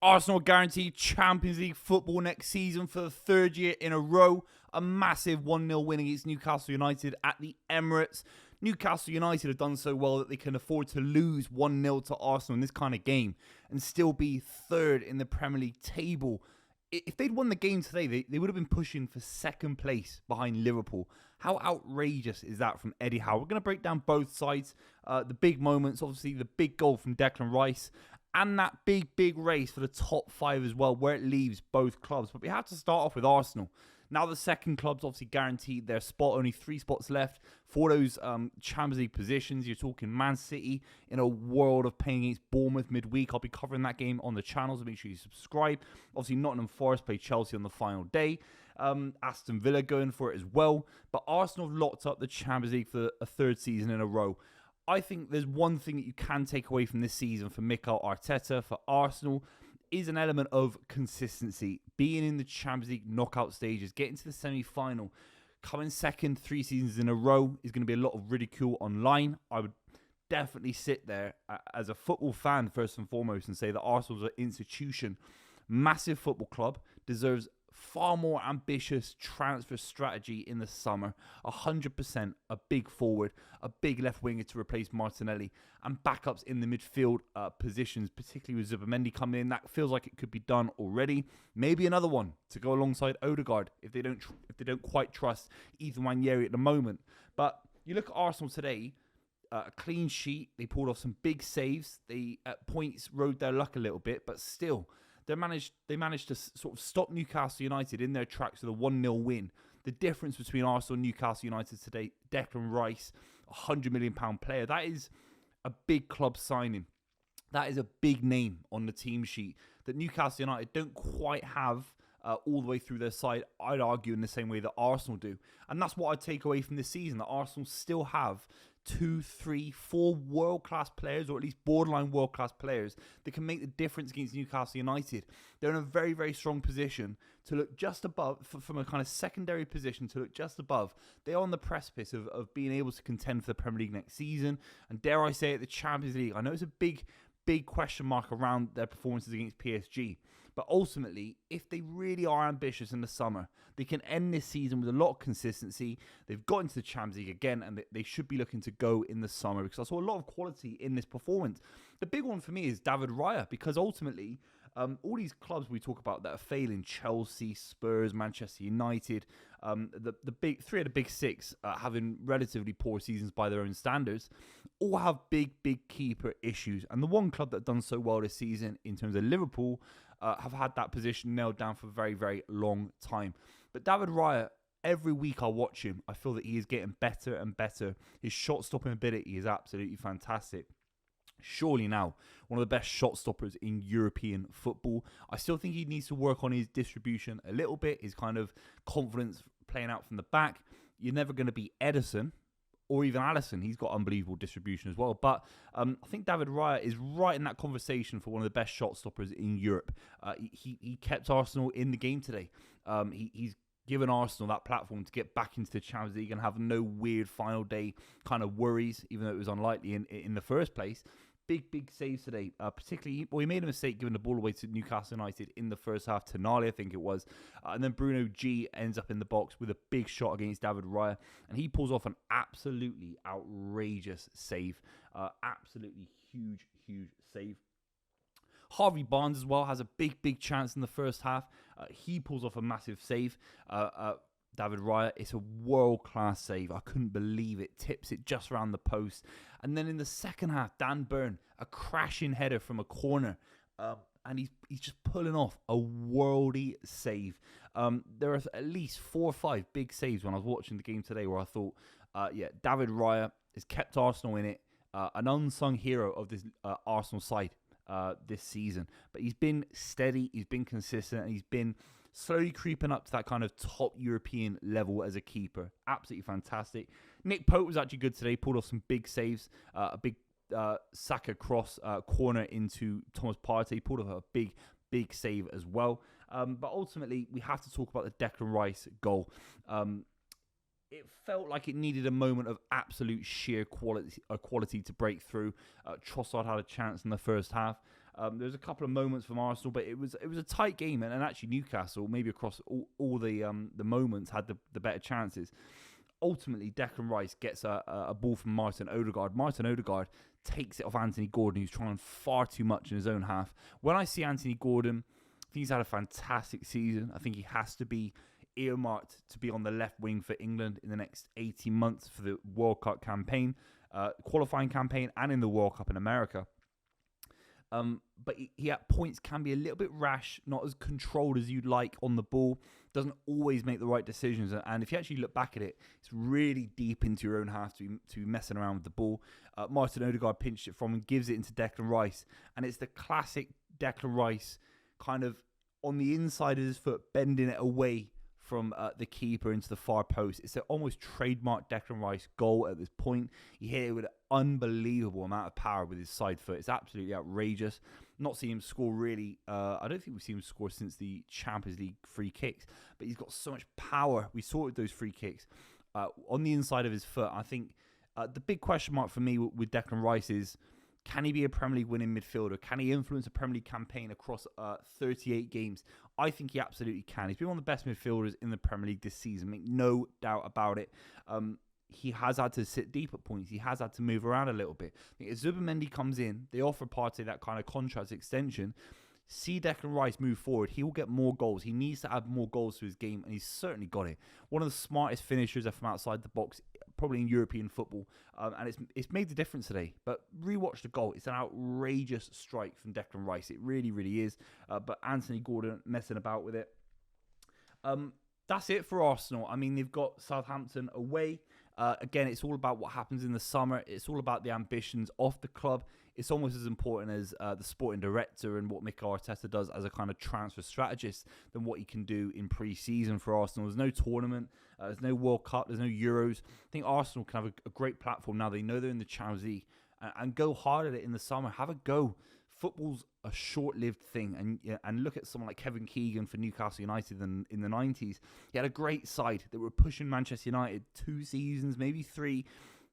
Arsenal guaranteed Champions League football next season for the third year in a row. A massive 1-0 win against Newcastle United at the Emirates. Newcastle United have done so well that they can afford to lose 1-0 to Arsenal in this kind of game and still be third in the Premier League table. If they'd won the game today, they would have been pushing for second place behind Liverpool. How outrageous is that from Eddie Howe? We're going to break down both sides. The big moments, obviously the big goal from Declan Rice, and that big race for the top 5 as well, where it leaves both clubs. But we have to start off with Arsenal. Now the second club's obviously guaranteed their spot, only 3 spots left for those Champions League positions. You're talking Man City in a world of pain against Bournemouth midweek. I'll be covering that game on the channel, so make sure you subscribe. Obviously Nottingham Forest play Chelsea on the final day. Aston Villa going for it as well. But Arsenal have locked up the Champions League for a third season in a row. I think there's one thing that you can take away from this season for Mikel Arteta, for Arsenal, is an element of consistency. Being in the Champions League knockout stages, getting to the semi-final, coming second 3 seasons in a row is going to be a lot of ridicule online. I would definitely sit there as a football fan first and foremost and say that Arsenal's an institution, massive football club, deserves far more ambitious transfer strategy in the summer. 100% a big forward, a big left winger to replace Martinelli, and backups in the midfield positions, particularly with Zubimendi coming in. That feels like it could be done already. Maybe another one to go alongside Odegaard if they don't quite trust Ethan Nwaneri at the moment. But you look at Arsenal today. A clean sheet. They pulled off some big saves. They at points rode their luck a little bit, but still. They managed to sort of stop Newcastle United in their tracks with a 1-0 win. The difference between Arsenal and Newcastle United today, Declan Rice, £100 million player, that is a big club signing. That is a big name on the team sheet that Newcastle United don't quite have all the way through their side, I'd argue, in the same way that Arsenal do. And that's what I take away from this season, that Arsenal still have 2, 3, 4 world-class players, or at least borderline world-class players, that can make the difference against Newcastle United. They're in a very, very strong position to look just above, from a kind of secondary position to look just above. They are on the precipice of being able to contend for the Premier League next season, and dare I say it, the Champions League. I know it's a big question mark around their performances against PSG. But ultimately, if they really are ambitious in the summer, they can end this season with a lot of consistency. They've got into the Champions League again, and they should be looking to go in the summer, because I saw a lot of quality in this performance. The big one for me is David Raya, because ultimately, all these clubs we talk about that are failing, Chelsea, Spurs, Manchester United, the big 3 of the big 6 having relatively poor seasons by their own standards, all have big keeper issues. And the one club that have done so well this season in terms of Liverpool have had that position nailed down for a very, very long time. But David Raya, every week I watch him, I feel that he is getting better and better. His shot-stopping ability is absolutely fantastic. Surely now one of the best shot stoppers in European football. I still think he needs to work on his distribution a little bit, his kind of confidence playing out from the back. You're never going to be Edison or even Alisson. He's got unbelievable distribution as well. But I think David Raya is right in that conversation for one of the best shot stoppers in Europe. He kept Arsenal in the game today. He's given Arsenal that platform to get back into the Champions League and have no weird final day kind of worries, even though it was unlikely in the first place. Big saves today, particularly, he made a mistake giving the ball away to Newcastle United in the first half. Tonali, I think it was. And then Bruno G ends up in the box with a big shot against David Raya. And he pulls off an absolutely outrageous save. Absolutely huge save. Harvey Barnes as well has a big chance in the first half. He pulls off a massive save. David Raya, it's a world-class save. I couldn't believe it. Tips it just around the post. And then in the second half, Dan Burn, a crashing header from a corner. And he's just pulling off a worldy save. There are at least 4 or 5 big saves when I was watching the game today where I thought, David Raya has kept Arsenal in it. An unsung hero of this Arsenal side this season. But he's been steady, he's been consistent, and he's been slowly creeping up to that kind of top European level as a keeper. Absolutely fantastic. Nick Pope was actually good today. Pulled off some big saves. A big Saka cross corner into Thomas Partey. Pulled off a big save as well. But ultimately, we have to talk about the Declan Rice goal. It felt like it needed a moment of absolute sheer quality to break through. Trossard had a chance in the first half. There's a couple of moments from Arsenal, but it was a tight game, and actually Newcastle, maybe across all the moments, had the better chances. Ultimately, Declan Rice gets a ball from Martin Odegaard. Martin Odegaard takes it off Anthony Gordon, who's trying far too much in his own half. When I see Anthony Gordon, I think he's had a fantastic season. I think he has to be earmarked to be on the left wing for England in the next 18 months for the World Cup campaign, qualifying campaign, and in the World Cup in America. But he at points can be a little bit rash, not as controlled as you'd like on the ball, doesn't always make the right decisions. And if you actually look back at it, it's really deep into your own half to be messing around with the ball. Martin Odegaard pinched it from and gives it into Declan Rice. And it's the classic Declan Rice kind of on the inside of his foot, bending it away from the keeper into the far post. It's an almost trademark Declan Rice goal at this point. He hit it with an unbelievable amount of power with his side foot. It's absolutely outrageous. Not seen him score really. I don't think we've seen him score since the Champions League free kicks, but he's got so much power. We saw it with those free kicks on the inside of his foot. I think the big question mark for me with Declan Rice is, can he be a Premier League winning midfielder? Can he influence a Premier League campaign across 38 games? I think he absolutely can. He's been one of the best midfielders in the Premier League this season. Make no doubt about it. He has had to sit deep at points. He has had to move around a little bit. I think if Zubimendi comes in, they offer Partey that kind of contract extension. See Declan Rice move forward. He will get more goals. He needs to add more goals to his game, and he's certainly got it. One of the smartest finishers from outside the box, probably in European football, and it's made the difference today. But rewatch the goal. It's an outrageous strike from Declan Rice. It really, really is. But Anthony Gordon messing about with it. That's it for Arsenal. I mean, they've got Southampton away. Again, it's all about what happens in the summer. It's all about the ambitions of the club. It's almost as important as the sporting director and what Mikel Arteta does as a kind of transfer strategist than what he can do in pre-season for Arsenal. There's no tournament. There's no World Cup. There's no Euros. I think Arsenal can have a great platform now. They know they're in the Champions League and go hard at it in the summer. Have a go. Football's a short-lived thing, and look at someone like Kevin Keegan for Newcastle United in the 90s. He had a great side that were pushing Manchester United 2 seasons, maybe 3.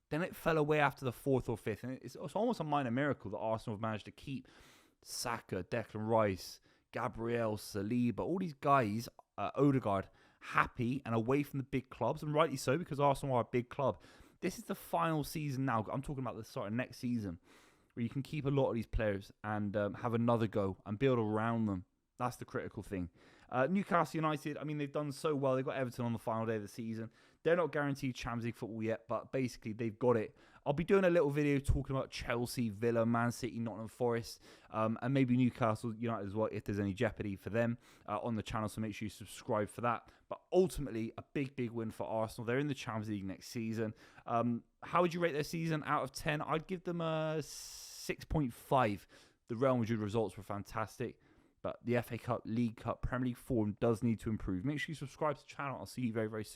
Then it fell away after the 4th or 5th, and it's almost a minor miracle that Arsenal have managed to keep Saka, Declan Rice, Gabriel, Saliba, all these guys, Odegaard, happy and away from the big clubs, and rightly so, because Arsenal are a big club. This is the final season now. I'm talking about the start of next season, where you can keep a lot of these players and have another go and build around them. That's the critical thing. Newcastle United, I mean, they've done so well. They've got Everton on the final day of the season. They're not guaranteed Champions League football yet, but basically they've got it. I'll be doing a little video talking about Chelsea, Villa, Man City, Nottingham Forest, and maybe Newcastle United as well, if there's any jeopardy for them on the channel, so make sure you subscribe for that. But ultimately, a big, big win for Arsenal. They're in the Champions League next season. How would you rate their season out of 10? I'd give them a 6.5. The Real Madrid results were fantastic, but the FA Cup, League Cup, Premier League form does need to improve. Make sure you subscribe to the channel. I'll see you very, very soon.